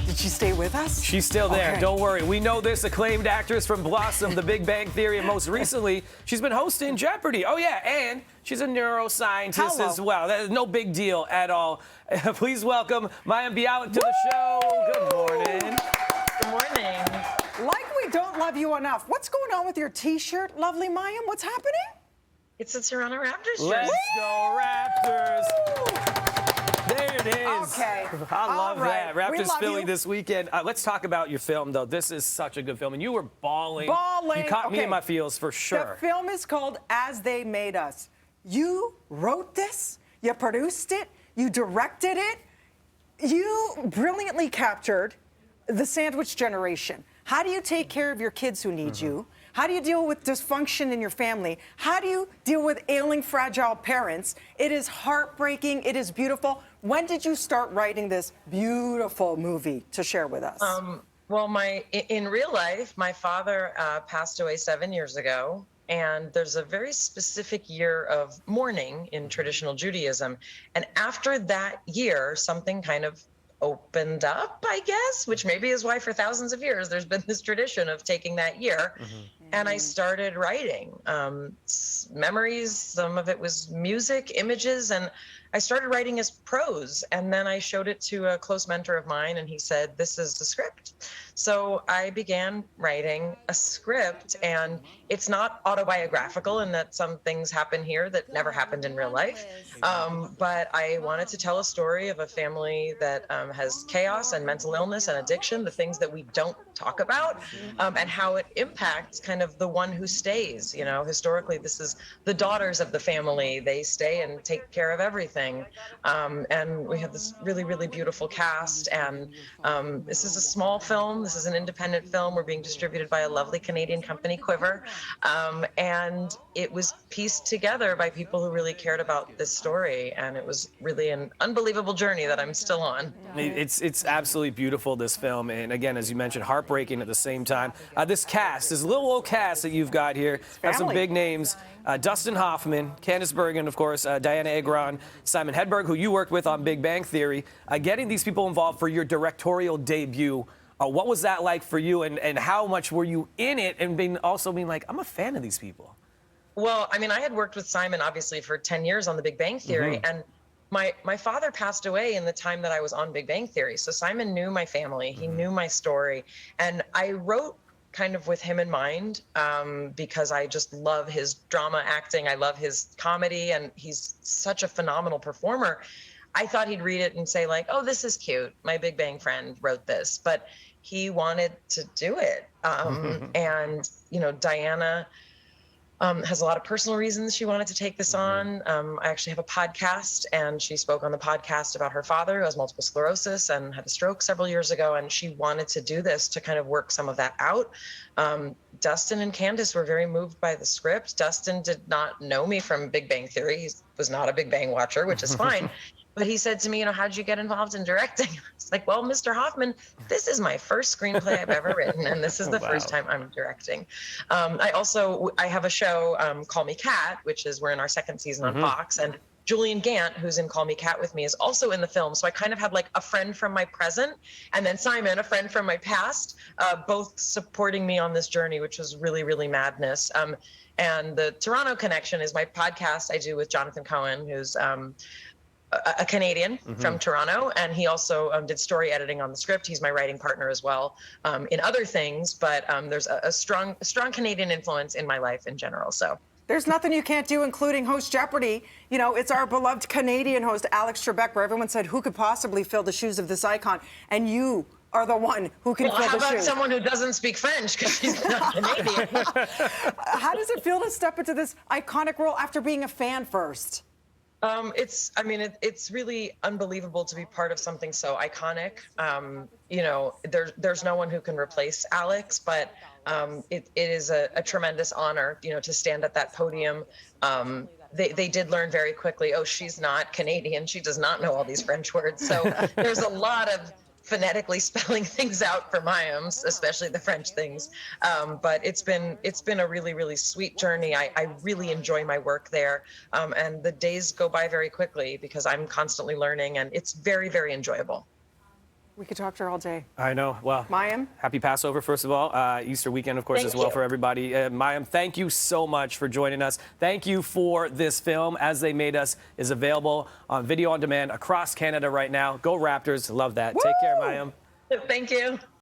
Did she stay with us? She's still there. Okay. Don't worry. We know this acclaimed actress from Blossom, The Big Bang Theory, and most recently, she's been hosting Jeopardy. Oh, yeah, and she's a neuroscientist Hello. as well. That is no big deal at all. Please welcome Mayim Bialik to the show. Good morning. Good morning. Like we don't love you enough. What's going on with your T-shirt, lovely Mayim? What's happening? It's a Toronto Raptors shirt. Let's go, Raptors. There it is. Okay. I love All right. that. We Raptors love Philly you. this weekend. Let's talk about your film, though. This is such a good film, and you were bawling. Bawling. You caught me Okay. in my feels for sure. The film is called As They Made Us. You wrote this, you produced it, you directed it, you brilliantly captured the sandwich generation. How do you take care of your kids who need you? How do you deal with dysfunction in your family? How do you deal with ailing, fragile parents? It is heartbreaking. It is beautiful. When did you start writing this beautiful movie to share with us? Well, in real life, my father passed away 7 years ago, and there's a very specific year of mourning in traditional Judaism. And after that year, something kind of opened up, I guess, which maybe is why for thousands of years there's been this tradition of taking that year. And I started writing memories. Some of it was music, images, and I started writing as prose. And then I showed it to a close mentor of mine, and he said, "This is the script." So I began writing a script, and it's not autobiographical in that some things happen here that never happened in real life. But I wanted to tell a story of a family that has chaos and mental illness and addiction, the things that we don't talk about, and how it impacts kind of the one who stays. You know, historically, this is the daughters of the family. They stay and take care of everything. And we have this really, really beautiful cast. And this is a small film. This is an independent film. We're being distributed by a lovely Canadian company, Quiver. And it was pieced together by people who really cared about this story. And it was really an unbelievable journey that I'm still on. It's absolutely beautiful, this film. And again, as you mentioned, heartbreaking at the same time. This cast, this little old cast that you've got here, have some big names. Dustin Hoffman, Candice Bergen, of course, Diana Agron, Simon Hedberg, who you worked with on Big Bang Theory. Getting these people involved for your directorial debut, what was that like for you, and how much were you in it, and being like, I'm a fan of these people? Well, I mean, I had worked with Simon, obviously, for 10 years on the Big Bang Theory, and my father passed away in the time that I was on Big Bang Theory. So Simon knew my family, he knew my story, and I wrote kind of with him in mind, because I just love his drama acting. I love his comedy, and he's such a phenomenal performer. I thought he'd read it and say like, oh, this is cute. My Big Bang friend wrote this, but he wanted to do it. And, you know, Diana has a lot of personal reasons she wanted to take this on. I actually have a podcast, and she spoke on the podcast about her father who has multiple sclerosis and had a stroke several years ago, and she wanted to do this to kind of work some of that out. Dustin and Candice were very moved by the script. Dustin did not know me from Big Bang Theory. He was not a Big Bang watcher, which is fine. But he said to me, you know, how'd you get involved in directing? I was like, well, Mr. Hoffman, this is my first screenplay I've ever written, and this is the first time I'm directing. I have a show, Call Me Kat, which is, we're in our second season on Fox, and Julian Gant, who's in Call Me Kat with me, is also in the film. So I kind of had like a friend from my present, and then Simon, a friend from my past, both supporting me on this journey, which was really, really madness. And the Toronto Connection is my podcast I do with Jonathan Cohen, who's a Canadian from Toronto, and he also did story editing on the script. He's my writing partner as well in other things, but there's a strong Canadian influence in my life in general. So There's nothing you can't do, including host Jeopardy. You know, it's our beloved Canadian host, Alex Trebek, where everyone said, who could possibly fill the shoes of this icon? And you are the one who can fill the shoes. How about someone who doesn't speak French, because she's not Canadian? How does it feel to step into this iconic role after being a fan first? It's really unbelievable to be part of something so iconic. You know, there's no one who can replace Alex, but it is a tremendous honor, you know, to stand at that podium. They did learn very quickly, oh, she's not Canadian. She does not know all these French words. So there's a lot of phonetically spelling things out for Mayim, especially the French things. But it's been a really, really sweet journey. I really enjoy my work there. And the days go by very quickly because I'm constantly learning, and it's very, very enjoyable. We could talk to her all day. I know. Well, Mayim? Happy Passover, first of all. Easter weekend, of course, Thank as well you. for everybody. Mayim, thank you so much for joining us. Thank you for this film. As They Made Us is available on video on demand across Canada right now. Go Raptors. Love that. Woo! Take care, Mayim. Thank you.